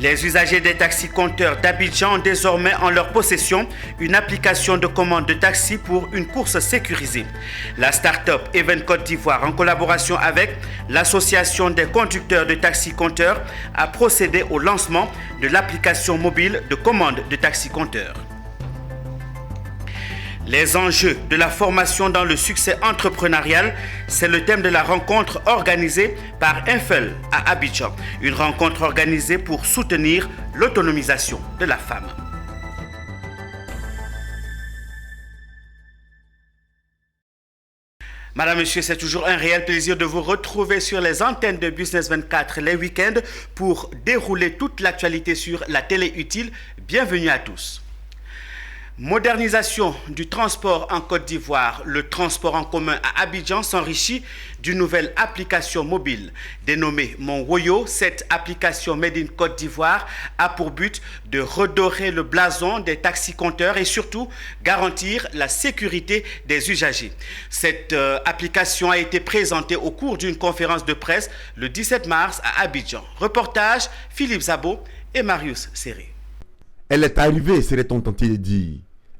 Les usagers des taxis-compteurs d'Abidjan ont désormais en leur possession une application de commande de taxi pour une course sécurisée. La start-up Even Côte d'Ivoire, en collaboration avec l'association des conducteurs de taxis-compteurs, a procédé au lancement de l'application mobile de commande de taxis-compteurs. Les enjeux de la formation dans le succès entrepreneurial, c'est le thème de la rencontre organisée par Infel à Abidjan. Une rencontre organisée pour soutenir l'autonomisation de la femme. Madame, Monsieur, c'est toujours un réel plaisir de vous retrouver sur les antennes de Business 24 les week-ends pour dérouler toute l'actualité sur la télé utile. Bienvenue à tous. Modernisation du transport en Côte d'Ivoire. Le transport en commun à Abidjan s'enrichit d'une nouvelle application mobile dénommée Mon Woyo. Cette application Made in Côte d'Ivoire a pour but de redorer le blason des taxis-compteurs et surtout garantir la sécurité des usagers. Cette application a été présentée au cours d'une conférence de presse le 17 mars à Abidjan. Reportage Philippe Zabo et Marius Serré. Elle est arrivée, serait-on tenté de dire.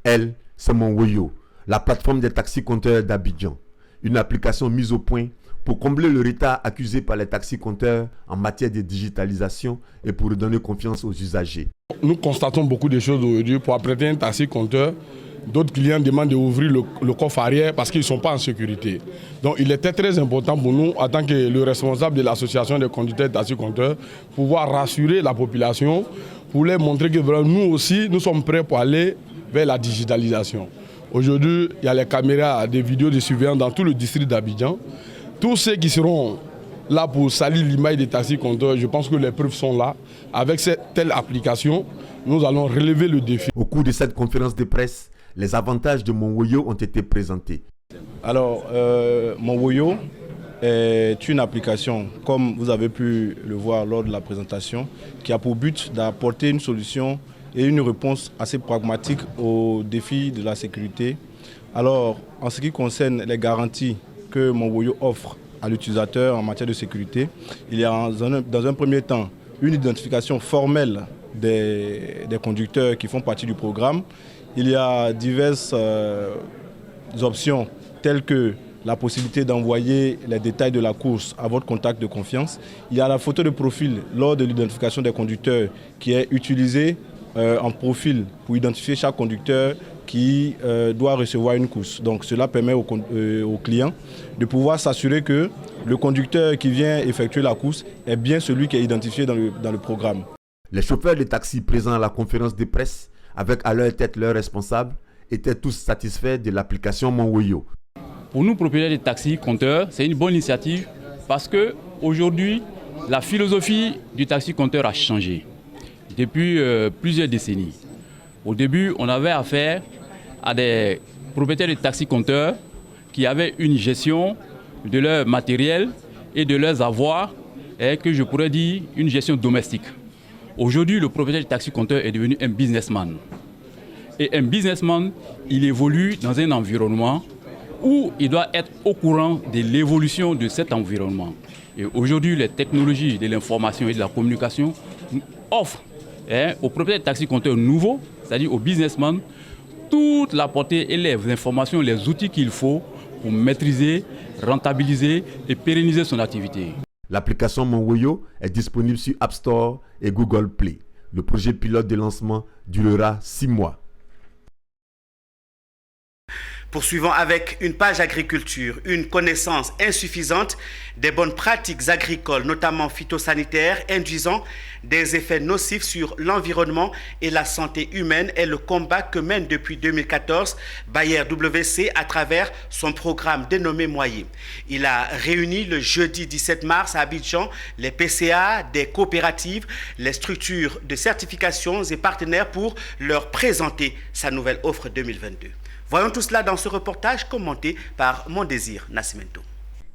Elle, c'est Mon Woyo, la plateforme des taxis-compteurs d'Abidjan. Une application mise au point pour combler le retard accusé par les taxis-compteurs en matière de digitalisation et pour redonner confiance aux usagers. Nous constatons beaucoup de choses aujourd'hui. Pour apprêter un taxi-compteur, d'autres clients demandent d'ouvrir le coffre arrière parce qu'ils ne sont pas en sécurité. Donc il était très important pour nous, en tant que le responsable de l'association des conducteurs de taxi-compteurs, pouvoir rassurer la population, pour leur montrer que nous aussi, nous sommes prêts pour aller vers la digitalisation. Aujourd'hui, il y a les caméras, des vidéos de surveillance dans tout le district d'Abidjan. Tous ceux qui seront là pour salir l'image des taxis-compteurs, je pense que les preuves sont là. Avec cette telle application, nous allons relever le défi. Au cours de cette conférence de presse, les avantages de Mon Woyo ont été présentés. Alors, Mon Woyo est une application, comme vous avez pu le voir lors de la présentation, qui a pour but d'apporter une solution et une réponse assez pragmatique aux défis de la sécurité. Alors, en ce qui concerne les garanties que Mon Woyo offre à l'utilisateur en matière de sécurité, il y a dans un premier temps une identification formelle des conducteurs qui font partie du programme. Il y a diverses options telles que la possibilité d'envoyer les détails de la course à votre contact de confiance. Il y a la photo de profil lors de l'identification des conducteurs qui est utilisée en profil pour identifier chaque conducteur qui doit recevoir une course. Donc cela permet aux clients de pouvoir s'assurer que le conducteur qui vient effectuer la course est bien celui qui est identifié dans le programme. Les chauffeurs de taxi présents à la conférence de presse, avec à leur tête leurs responsables, étaient tous satisfaits de l'application Mon Woyo. Pour nous, propriétaires de taxis-compteurs, c'est une bonne initiative parce qu'aujourd'hui, la philosophie du taxi-compteur a changé depuis plusieurs décennies. Au début, on avait affaire à des propriétaires de taxis-compteurs qui avaient une gestion de leur matériel et de leurs avoirs, et que je pourrais dire une gestion domestique. Aujourd'hui, le propriétaire de taxi-compteur est devenu un businessman. Et un businessman, il évolue dans un environnement où il doit être au courant de l'évolution de cet environnement. Et aujourd'hui, les technologies de l'information et de la communication offrent aux propriétaires de taxi-compteurs nouveaux, c'est-à-dire aux businessmen, toute la portée et les informations, les outils qu'il faut pour maîtriser, rentabiliser et pérenniser son activité. L'application Mon Woyo est disponible sur App Store et Google Play. Le projet pilote de lancement durera 6 mois. Poursuivons avec une page agriculture, une connaissance insuffisante des bonnes pratiques agricoles, notamment phytosanitaires, induisant des effets nocifs sur l'environnement et la santé humaine est le combat que mène depuis 2014 Bayer WC à travers son programme dénommé Moyer. Il a réuni le jeudi 17 mars à Abidjan les PCA, des coopératives, les structures de certification et partenaires pour leur présenter sa nouvelle offre 2022. Voyons tout cela dans ce reportage commenté par Mondésir Nascimento.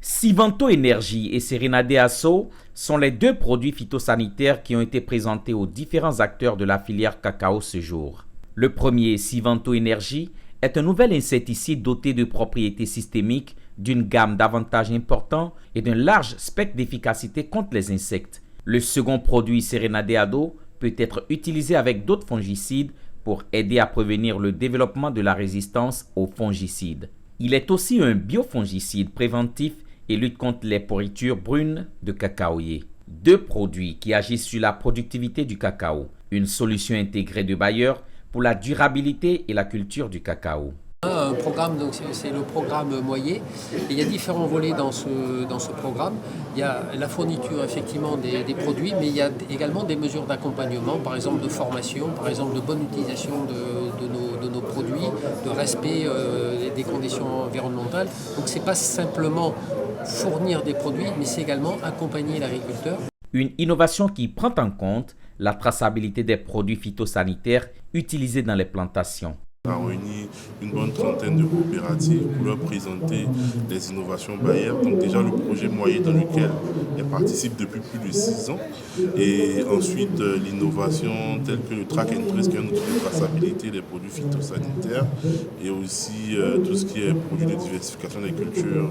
Sivanto Énergie et Serenade Asso sont les deux produits phytosanitaires qui ont été présentés aux différents acteurs de la filière cacao ce jour. Le premier, Sivanto Énergie, est un nouvel insecticide doté de propriétés systémiques, d'une gamme d'avantages importants et d'un large spectre d'efficacité contre les insectes. Le second produit, Serenade Ado, peut être utilisé avec d'autres fongicides pour aider à prévenir le développement de la résistance aux fongicides. Il est aussi un biofongicide préventif et lutte contre les pourritures brunes de cacaoyer. 2 produits qui agissent sur la productivité du cacao, une solution intégrée de Bayer pour la durabilité et la culture du cacao. Un programme, donc c'est le programme Moyer. Et il y a différents volets dans ce programme. Il y a la fourniture effectivement des produits, mais il y a également des mesures d'accompagnement, par exemple de formation, par exemple de bonne utilisation de nos produits, de respect des conditions environnementales. Donc c'est pas simplement fournir des produits, mais c'est également accompagner l'agriculteur. Une innovation qui prend en compte la traçabilité des produits phytosanitaires utilisés dans les plantations. On a réuni une bonne trentaine de coopératives pour leur présenter des innovations Bayer. Donc déjà le projet Moyer dans lequel elles participent depuis plus de 6 ans. Et ensuite l'innovation telle que le track and trace qui est un outil de traçabilité des produits phytosanitaires. Et aussi tout ce qui est produit de diversification des cultures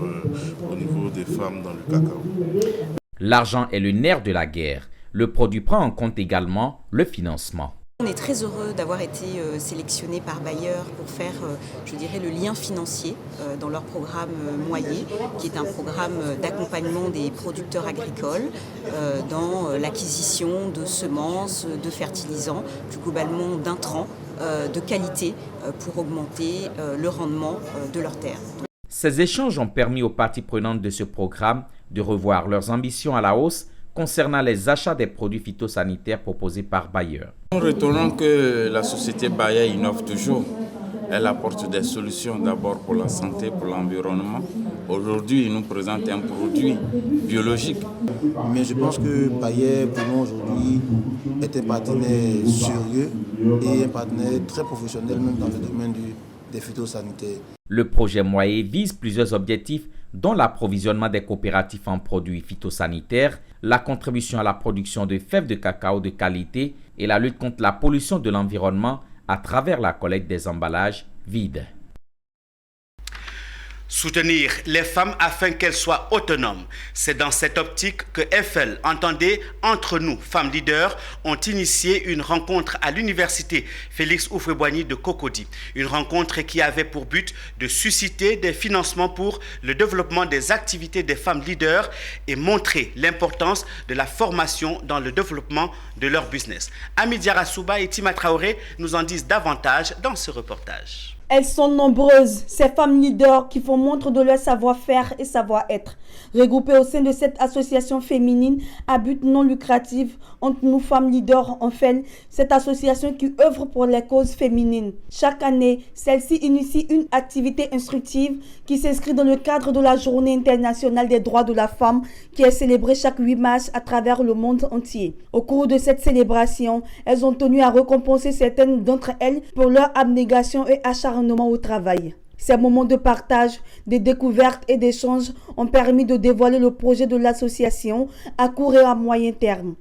au niveau des femmes dans le cacao. L'argent est le nerf de la guerre. Le produit prend en compte également le financement. On est très heureux d'avoir été sélectionné par Bayer pour faire, je dirais, le lien financier dans leur programme Moyer, qui est un programme d'accompagnement des producteurs agricoles dans l'acquisition de semences, de fertilisants, plus globalement d'intrants de qualité pour augmenter le rendement de leurs terres. Ces échanges ont permis aux parties prenantes de ce programme de revoir leurs ambitions à la hausse concernant les achats des produits phytosanitaires proposés par Bayer. Nous retenons que la société Bayer innove toujours. Elle apporte des solutions d'abord pour la santé, pour l'environnement. Aujourd'hui, il nous présente un produit biologique. Mais je pense que Bayer, pour nous aujourd'hui, est un partenaire sérieux et un partenaire très professionnel, même dans le domaine des phytosanitaires. Le projet Moyer vise plusieurs objectifs, dont l'approvisionnement des coopératives en produits phytosanitaires, la contribution à la production de fèves de cacao de qualité et la lutte contre la pollution de l'environnement à travers la collecte des emballages vides. Soutenir les femmes afin qu'elles soient autonomes. C'est dans cette optique que FL entendait Entre nous, femmes leaders, ont initié une rencontre à l'université Félix Houphouët-Boigny de Cocody. Une rencontre qui avait pour but de susciter des financements pour le développement des activités des femmes leaders et montrer l'importance de la formation dans le développement de leur business. Ami Diarra Souba et Tima Traoré nous en disent davantage dans ce reportage. Elles sont nombreuses, ces femmes leaders qui font montre de leur savoir-faire et savoir-être. Regroupées au sein de cette association féminine à but non lucratif, Entre nous femmes leaders en fait, cette association qui œuvre pour les causes féminines. Chaque année, celle-ci initie une activité instructive qui s'inscrit dans le cadre de la Journée internationale des droits de la femme qui est célébrée chaque 8 mars à travers le monde entier. Au cours de cette célébration, elles ont tenu à récompenser certaines d'entre elles pour leur abnégation et acharnement au travail. Ces moments de partage, de découverte et d'échange ont permis de dévoiler le projet de l'association à court et à moyen terme.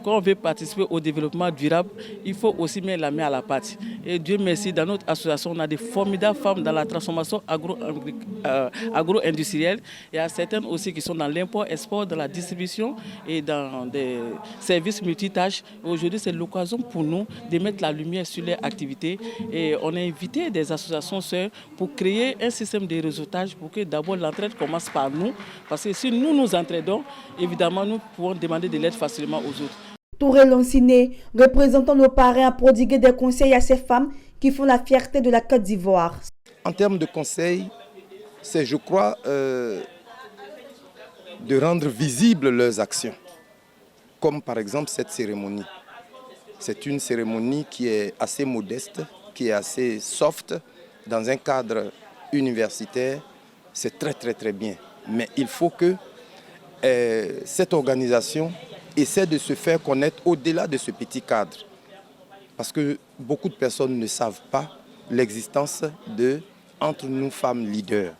Quand on veut participer au développement durable, il faut aussi mettre la main à la pâte. Et Dieu merci, dans notre association, on a des formidables femmes dans la transformation agro-industrielle. Il y a certaines aussi qui sont dans l'import-export, dans la distribution et dans des services multitâches. Aujourd'hui, c'est l'occasion pour nous de mettre la lumière sur leurs activités. Et on a invité des associations sœurs pour créer un système de réseautage pour que d'abord l'entraide commence par nous. Parce que si nous nous entraidons, évidemment, nous pouvons demander de l'aide facilement aux autres. Touré Lonciné, représentant le parrain, a prodigué des conseils à ces femmes qui font la fierté de la Côte d'Ivoire. En termes de conseils, c'est, je crois, de rendre visibles leurs actions. Comme par exemple cette cérémonie. C'est une cérémonie qui est assez modeste, qui est assez soft, dans un cadre universitaire. C'est très très très bien. Mais il faut que cette organisation essaie de se faire connaître au-delà de ce petit cadre. Parce que beaucoup de personnes ne savent pas l'existence de Entre nous femmes leaders.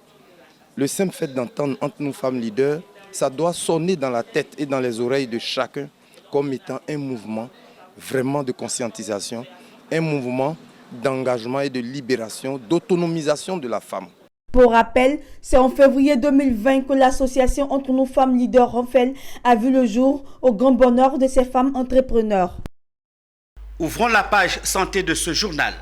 Le simple fait d'entendre Entre nous femmes leaders, ça doit sonner dans la tête et dans les oreilles de chacun comme étant un mouvement vraiment de conscientisation, un mouvement d'engagement et de libération, d'autonomisation de la femme. Pour rappel, c'est en février 2020 que l'association Entre nous femmes leaders Renfel a vu le jour au grand bonheur de ces femmes entrepreneurs. Ouvrons la page santé de ce journal.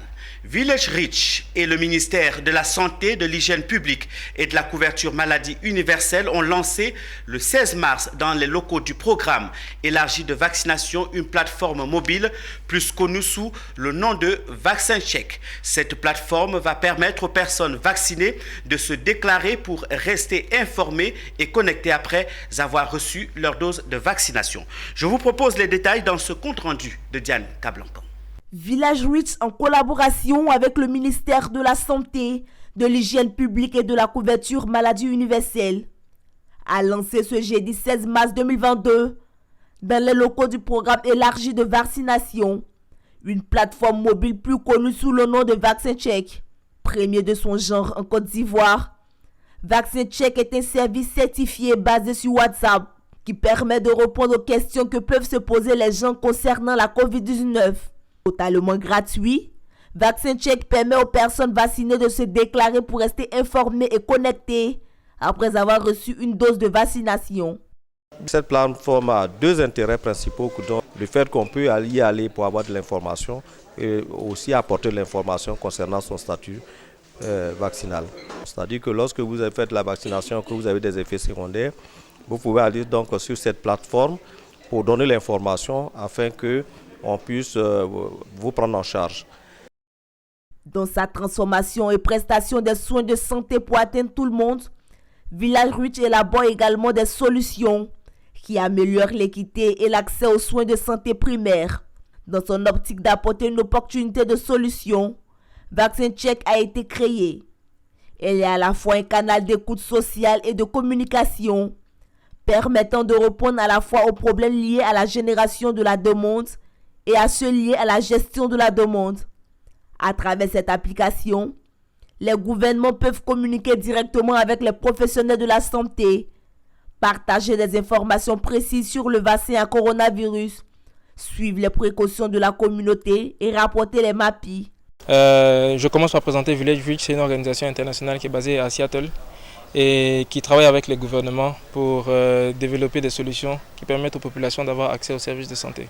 Village Reach et le ministère de la Santé, de l'Hygiène publique et de la couverture maladie universelle ont lancé le 16 mars dans les locaux du programme élargi de vaccination une plateforme mobile plus connue sous le nom de Vaccin Check. Cette plateforme va permettre aux personnes vaccinées de se déclarer pour rester informées et connectées après avoir reçu leur dose de vaccination. Je vous propose les détails dans ce compte-rendu de Diane Cablancan. Village Reach, en collaboration avec le ministère de la Santé, de l'Hygiène publique et de la couverture maladie universelle, a lancé ce jeudi 16 mars 2022, dans les locaux du programme élargi de vaccination, une plateforme mobile plus connue sous le nom de Vaccin Check, premier de son genre en Côte d'Ivoire. Vaccin Check est un service certifié basé sur WhatsApp qui permet de répondre aux questions que peuvent se poser les gens concernant la COVID-19. Totalement gratuit, Vaccin Check permet aux personnes vaccinées de se déclarer pour rester informées et connectées après avoir reçu une dose de vaccination. Cette plateforme a deux intérêts principaux, donc le fait qu'on peut y aller pour avoir de l'information et aussi apporter de l'information concernant son statut vaccinal. C'est-à-dire que lorsque vous avez fait la vaccination, que vous avez des effets secondaires, vous pouvez aller donc sur cette plateforme pour donner l'information afin que on puisse vous prendre en charge. Dans sa transformation et prestation des soins de santé pour atteindre tout le monde, Village Reach élabore également des solutions qui améliorent l'équité et l'accès aux soins de santé primaires. Dans son optique d'apporter une opportunité de solution, Vaccin Check a été créé. Elle est à la fois un canal d'écoute sociale et de communication, permettant de répondre à la fois aux problèmes liés à la génération de la demande et à ceux liés à la gestion de la demande. À travers cette application, les gouvernements peuvent communiquer directement avec les professionnels de la santé, partager des informations précises sur le vaccin à coronavirus, suivre les précautions de la communauté et rapporter les MAPI. Je commence par présenter Village Reach, c'est une organisation internationale qui est basée à Seattle et qui travaille avec les gouvernements pour développer des solutions qui permettent aux populations d'avoir accès aux services de santé.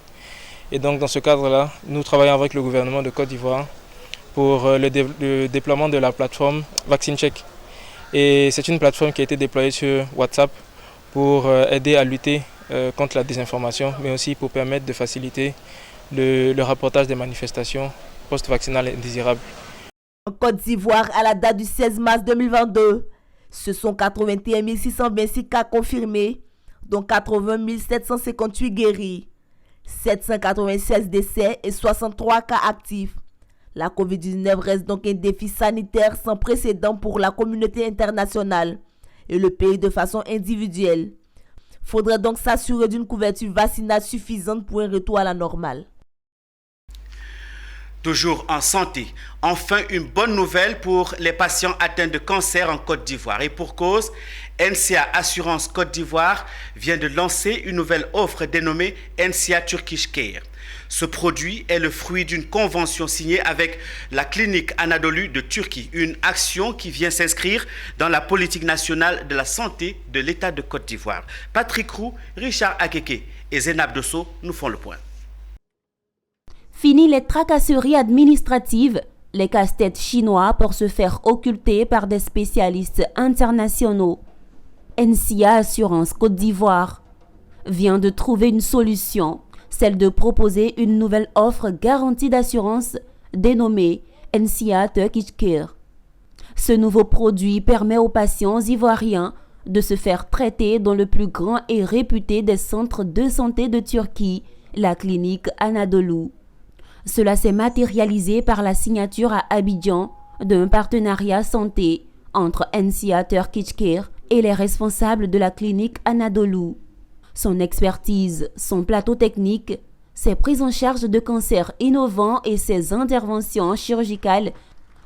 Et donc dans ce cadre-là, nous travaillons avec le gouvernement de Côte d'Ivoire pour le déploiement de la plateforme Vaccin Check. Et c'est une plateforme qui a été déployée sur WhatsApp pour aider à lutter contre la désinformation, mais aussi pour permettre de faciliter le rapportage des manifestations post-vaccinales indésirables. En Côte d'Ivoire, à la date du 16 mars 2022, ce sont 81 626 cas confirmés, dont 80 758 guéris. 796 décès et 63 cas actifs. La COVID-19 reste donc un défi sanitaire sans précédent pour la communauté internationale et le pays de façon individuelle. Il faudrait donc s'assurer d'une couverture vaccinale suffisante pour un retour à la normale. Toujours en santé, enfin une bonne nouvelle pour les patients atteints de cancer en Côte d'Ivoire. Et pour cause, NCA Assurance Côte d'Ivoire vient de lancer une nouvelle offre dénommée NCA Turkish Care. Ce produit est le fruit d'une convention signée avec la clinique Anadolu de Turquie, une action qui vient s'inscrire dans la politique nationale de la santé de l'État de Côte d'Ivoire. Patrick Roux, Richard Akeke et Zénab Dosso nous font le point. Fini les tracasseries administratives, les casse-têtes chinois pour se faire occulter par des spécialistes internationaux. NCA Assurance Côte d'Ivoire vient de trouver une solution, celle de proposer une nouvelle offre garantie d'assurance dénommée NCA Turkish Care. Ce nouveau produit permet aux patients ivoiriens de se faire traiter dans le plus grand et réputé des centres de santé de Turquie, la clinique Anadolu. Cela s'est matérialisé par la signature à Abidjan d'un partenariat santé entre NCA Turkish Care et les responsables de la clinique Anadolu. Son expertise, son plateau technique, ses prises en charge de cancers innovants et ses interventions chirurgicales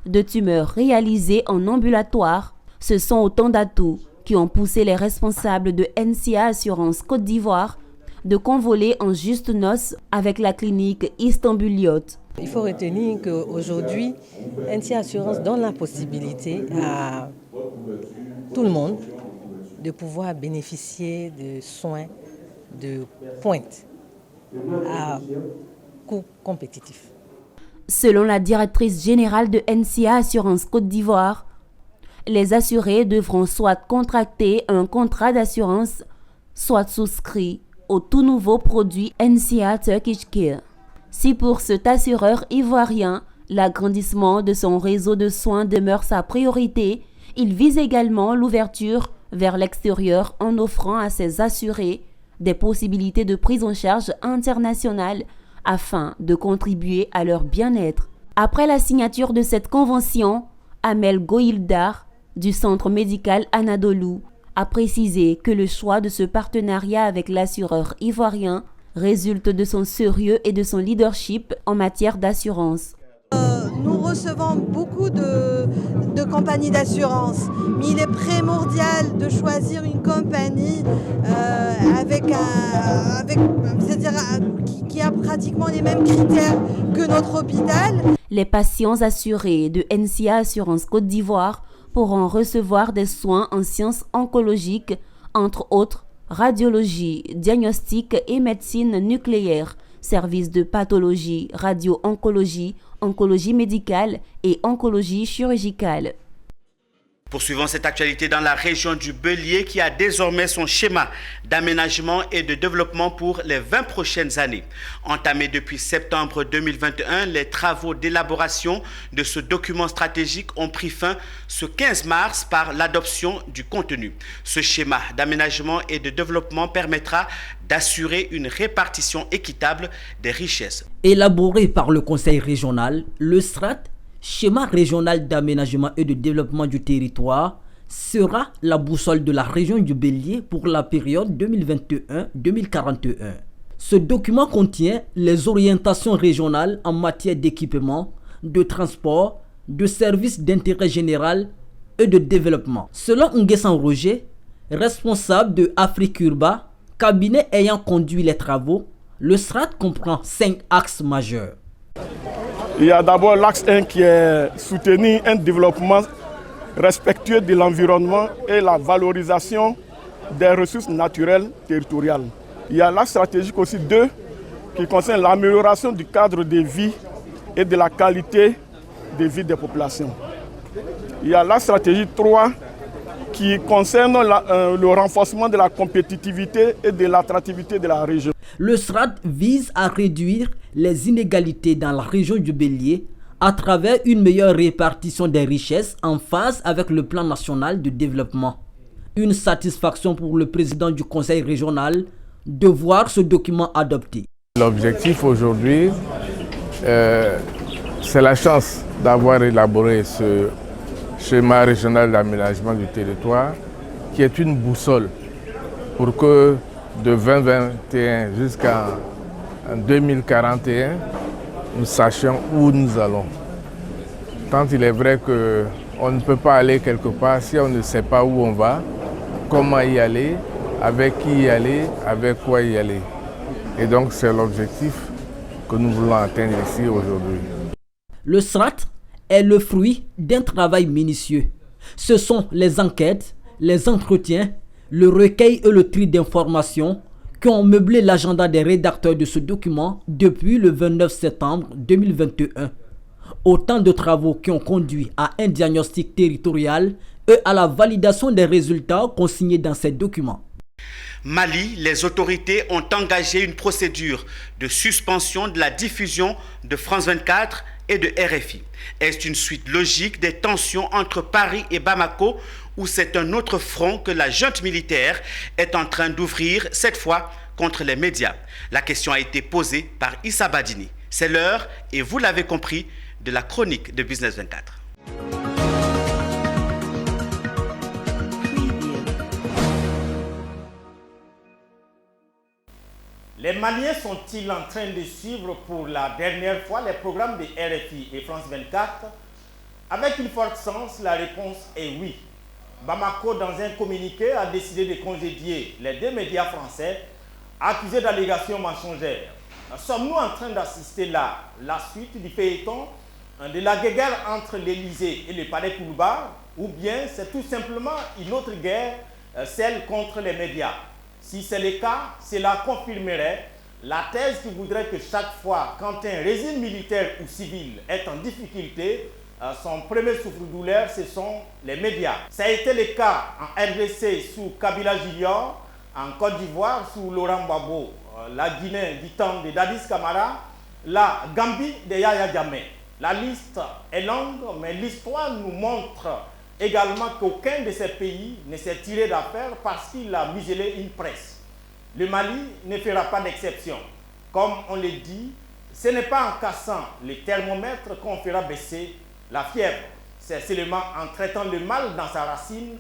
de tumeurs réalisées en ambulatoire, ce sont autant d'atouts qui ont poussé les responsables de NCA Assurance Côte d'Ivoire de convoler en juste noces avec la clinique Istanbul-Yacht. Il faut retenir qu'aujourd'hui, NCA Assurance donne la possibilité à tout le monde de pouvoir bénéficier de soins de pointe à coût compétitif. Selon la directrice générale de NCA Assurance Côte d'Ivoire, les assurés devront soit contracter un contrat d'assurance, soit souscrire au tout nouveau produit NCA Turkish Care. Si pour cet assureur ivoirien, l'agrandissement de son réseau de soins demeure sa priorité, il vise également l'ouverture vers l'extérieur en offrant à ses assurés des possibilités de prise en charge internationale afin de contribuer à leur bien-être. Après la signature de cette convention, Amel Goïldar du Centre médical Anadolu a précisé que le choix de ce partenariat avec l'assureur ivoirien résulte de son sérieux et de son leadership en matière d'assurance. Nous recevons beaucoup de compagnies d'assurance, mais il est primordial de choisir une compagnie qui a pratiquement les mêmes critères que notre hôpital. Les patients assurés de NCA Assurance Côte d'Ivoire pourront recevoir des soins en sciences oncologiques, entre autres radiologie, diagnostic et médecine nucléaire, services de pathologie, radio-oncologie, oncologie médicale et oncologie chirurgicale. Poursuivons cette actualité dans la région du Bélier qui a désormais son schéma d'aménagement et de développement pour les 20 prochaines années. Entamé depuis septembre 2021, les travaux d'élaboration de ce document stratégique ont pris fin ce 15 mars par l'adoption du contenu. Ce schéma d'aménagement et de développement permettra d'assurer une répartition équitable des richesses. Élaboré par le Conseil régional, le SRAT, Schéma régional d'aménagement et de développement du territoire, sera la boussole de la région du Bélier pour la période 2021-2041. Ce document contient les orientations régionales en matière d'équipement, de transport, de services d'intérêt général et de développement. Selon Nguessan Roger, responsable de Afrique Urba, cabinet ayant conduit les travaux, le SRAT comprend 5 axes majeurs. Il y a d'abord l'axe 1 qui est soutenir un développement respectueux de l'environnement et la valorisation des ressources naturelles territoriales. Il y a l'axe stratégique aussi 2 qui concerne l'amélioration du cadre de vie et de la qualité de vie des populations. Il y a l'axe stratégique 3 qui concerne le renforcement de la compétitivité et de l'attractivité de la région. Le SRAT vise à réduire les inégalités dans la région du Bélier à travers une meilleure répartition des richesses en phase avec le plan national de développement. Une satisfaction pour le président du conseil régional de voir ce document adopté. L'objectif aujourd'hui, c'est la chance d'avoir élaboré ce schéma régional d'aménagement du territoire qui est une boussole pour que de 2021 jusqu'à 2041, nous sachions où nous allons. Tant il est vrai qu'on ne peut pas aller quelque part si on ne sait pas où on va, comment y aller, avec qui y aller, avec quoi y aller. Et donc c'est l'objectif que nous voulons atteindre ici aujourd'hui. Le SRAT est le fruit d'un travail minutieux. Ce sont les enquêtes, les entretiens, le recueil et le tri d'informations qui ont meublé l'agenda des rédacteurs de ce document depuis le 29 septembre 2021. Autant de travaux qui ont conduit à un diagnostic territorial et à la validation des résultats consignés dans ces documents. Mali, les autorités ont engagé une procédure de suspension de la diffusion de France 24 et de RFI. Est-ce une suite logique des tensions entre Paris et Bamako ou c'est un autre front que la junte militaire est en train d'ouvrir, cette fois contre les médias? La question a été posée par Issa Badini. C'est l'heure, et vous l'avez compris, de la chronique de Business 24. Les Maliens sont-ils en train de suivre pour la dernière fois les programmes de RFI et France 24? Avec une forte sens, la réponse est oui. Bamako, dans un communiqué, a décidé de congédier les 2 médias français accusés d'allégations mensongères. Sommes-nous en train d'assister là la suite du feuilleton de la guerre entre l'Élysée et le palais Kourouba, ou bien c'est tout simplement une autre guerre, celle contre les médias? Si c'est le cas, cela confirmerait la thèse qui voudrait que chaque fois quand un régime militaire ou civil est en difficulté, son premier souffre-douleur, ce sont les médias. Ça a été le cas en RDC sous Kabila Junior, en Côte d'Ivoire sous Laurent Gbagbo, la Guinée du temps de Dadis Camara, la Gambie de Yaya Jammeh. La liste est longue, mais l'histoire nous montre également qu'aucun de ces pays ne s'est tiré d'affaire parce qu'il a muselé une presse. Le Mali ne fera pas d'exception. Comme on le dit, ce n'est pas en cassant les thermomètres qu'on fera baisser la fièvre. C'est seulement en traitant le mal dans sa racine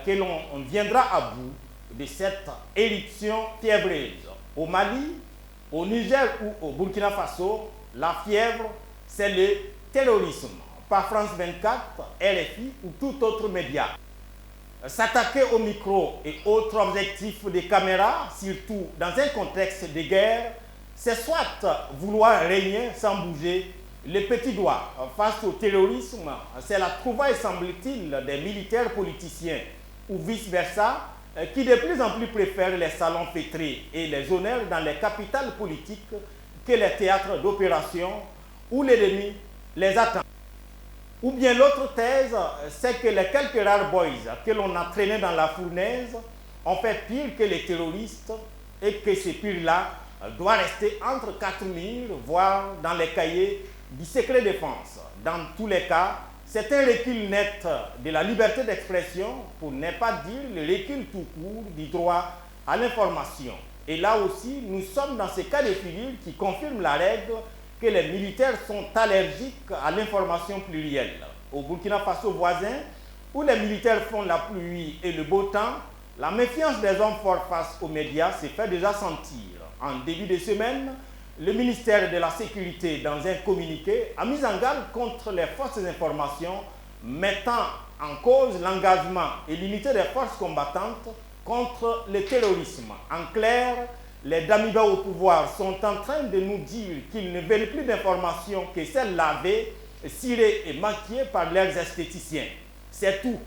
que l'on viendra à bout de cette éruption fiévreuse. Au Mali, au Niger ou au Burkina Faso, la fièvre, c'est le terrorisme. Par France 24, RFI ou tout autre média. S'attaquer au micro et autres objectifs des caméras, surtout dans un contexte de guerre, c'est soit vouloir régner sans bouger les petits doigts face au terrorisme. C'est la trouvaille, semble-t-il, des militaires politiciens ou vice-versa, qui de plus en plus préfèrent les salons fêtrés et les honneurs dans les capitales politiques que les théâtres d'opération où l'ennemi les attend. Ou bien l'autre thèse, c'est que les quelques rares boys que l'on a traînés dans la fournaise ont fait pire que les terroristes et que ce pire-là doit rester entre quatre murs, voire dans les cahiers du secret défense. Dans tous les cas, c'est un recul net de la liberté d'expression, pour ne pas dire le recul tout court du droit à l'information. Et là aussi, nous sommes dans ce cas de figure qui confirme la règle que les militaires sont allergiques à l'information plurielle. Au Burkina Faso voisin, où les militaires font la pluie et le beau temps, la méfiance des hommes forts face aux médias se fait déjà sentir. En début de semaine, le ministère de la Sécurité, dans un communiqué, a mis en garde contre les fausses informations, mettant en cause l'engagement et l'unité des forces combattantes contre le terrorisme. En clair, les Damiba au pouvoir sont en train de nous dire qu'ils ne veulent plus d'informations que celles lavées, cirées et maquillées par leurs esthéticiens. C'est tout.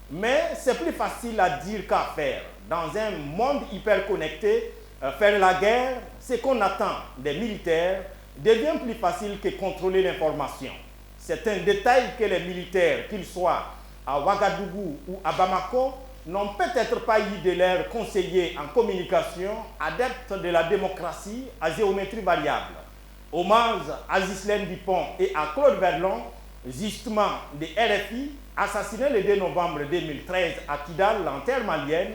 Mais c'est plus facile à dire qu'à faire. Dans un monde hyper connecté, faire la guerre, ce qu'on attend des militaires, devient plus facile que contrôler l'information. C'est un détail que les militaires, qu'ils soient à Ouagadougou ou à Bamako, n'ont peut-être pas eu de leurs conseillers en communication, adeptes de la démocratie à géométrie variable. Hommage à Ghislaine Dupont et à Claude Verlon, justement de RFI, assassinés le 2 novembre 2013 à Kidal, en terre malienne,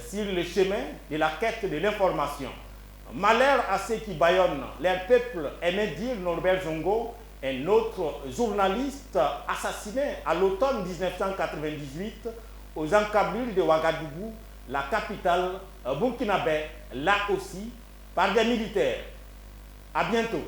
sur le chemin de la quête de l'information. Malheur à ceux qui bâillonnent leur peuple, aimait dire Norbert Zongo, un autre journaliste assassiné à l'automne 1998 aux encablures de Ouagadougou, la capitale burkinabé, là aussi, par des militaires. À bientôt.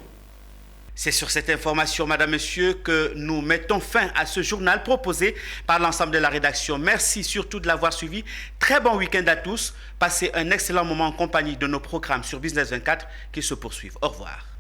C'est sur cette information, madame, monsieur, que nous mettons fin à ce journal proposé par l'ensemble de la rédaction. Merci surtout de l'avoir suivi. Très bon week-end à tous. Passez un excellent moment en compagnie de nos programmes sur Business 24 qui se poursuivent. Au revoir.